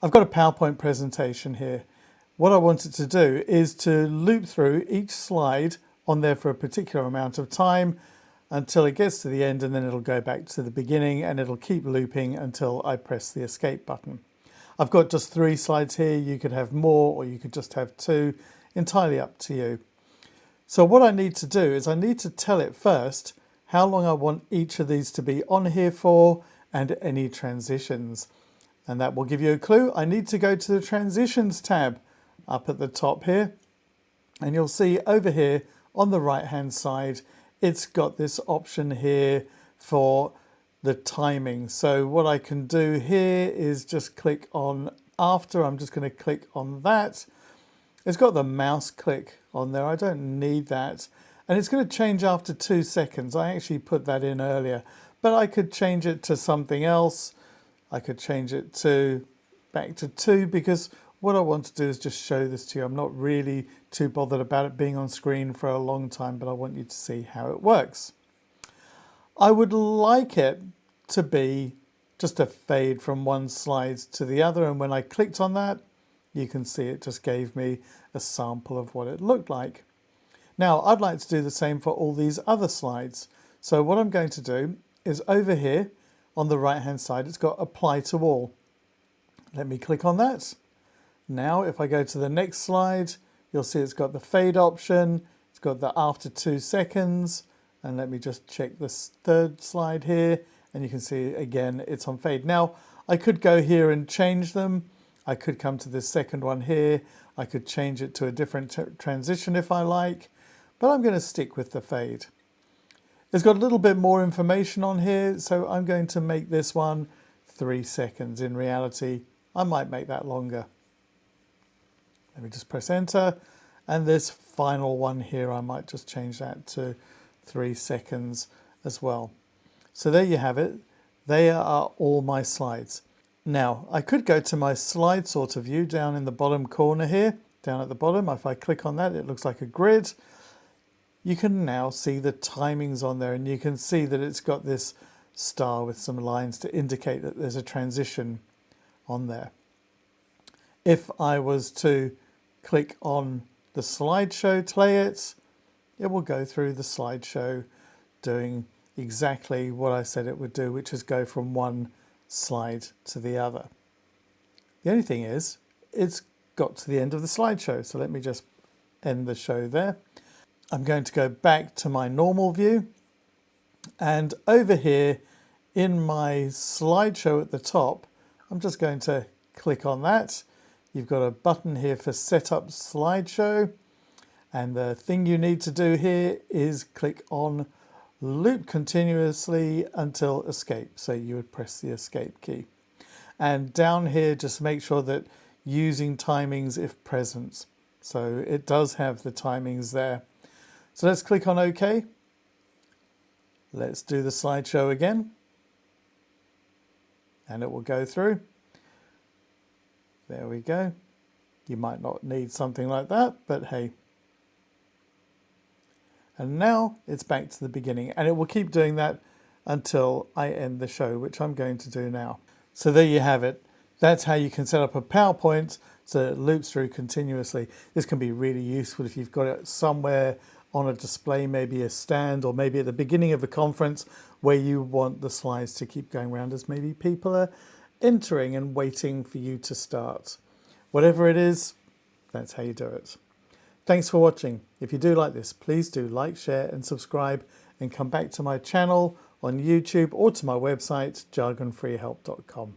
I've got a PowerPoint presentation here. What I wanted to do is to loop through each slide on there for a particular amount of time until it gets to the end, and then it'll go back to the beginning and it'll keep looping until I press the escape button. I've got just 3 slides here. You could have more or you could just have 2, entirely up to you. So what I need to do is I need to tell it first how long I want each of these to be on here for and any transitions. And that will give you a clue. I need to go to the Transitions tab up at the top here. And you'll see over here on the right hand side, it's got this option here for the timing. So what I can do here is just click on after. I'm just going to click on that. It's got the mouse click on there. I don't need that. And it's going to change after 2 seconds. I actually put that in earlier, but I could change it to something else. I could change it to back to 2 because what I want to do is just show this to you. I'm not really too bothered about it being on screen for a long time, but I want you to see how it works. I would like it to be just a fade from one slide to the other. And when I clicked on that, you can see it just gave me a sample of what it looked like. Now, I'd like to do the same for all these other slides. So what I'm going to do is over here on the right hand side, it's got apply to all. Let me click on that. Now, if I go to the next slide, you'll see it's got the fade option. It's got the after 2 seconds. And let me just check this 3rd slide here. And you can see again, it's on fade. Now, I could go here and change them. I could come to this 2nd one here. I could change it to a different transition if I like, but I'm going to stick with the fade. It's got a little bit more information on here, so I'm going to make this one 3 seconds. In reality, I might make that longer. Let me just press enter. And this final one here, I might just change that to 3 seconds as well. So there you have it. They are all my slides. Now, I could go to my slide sorter view down in the bottom corner here, down at the bottom. If I click on that, it looks like a grid. You can now see the timings on there, and you can see that it's got this star with some lines to indicate that there's a transition on there. If I was to click on the slideshow to play it, it will go through the slideshow doing exactly what I said it would do, which is go from one slide to the other. The only thing is, it's got to the end of the slideshow. So let me just end the show there. I'm going to go back to my normal view, and over here in my slideshow at the top, I'm just going to click on that. You've got a button here for set up slideshow, and the thing you need to do here is click on loop continuously until escape. So you would press the escape key. And down here, just make sure that using timings if present. So it does have the timings there. So let's click on OK. Let's do the slideshow again. And it will go through. There we go. You might not need something like that, but hey. And now it's back to the beginning, and it will keep doing that until I end the show, which I'm going to do now. So there you have it. That's how you can set up a PowerPoint so it loops through continuously. This can be really useful if you've got it somewhere on a display, maybe a stand, or maybe at the beginning of a conference where you want the slides to keep going around as maybe people are entering and waiting for you to start. Whatever it is, that's how you do it. Thanks for watching. If you do like this, please do like, share and subscribe, and come back to my channel on YouTube or to my website, jargonfreehelp.com.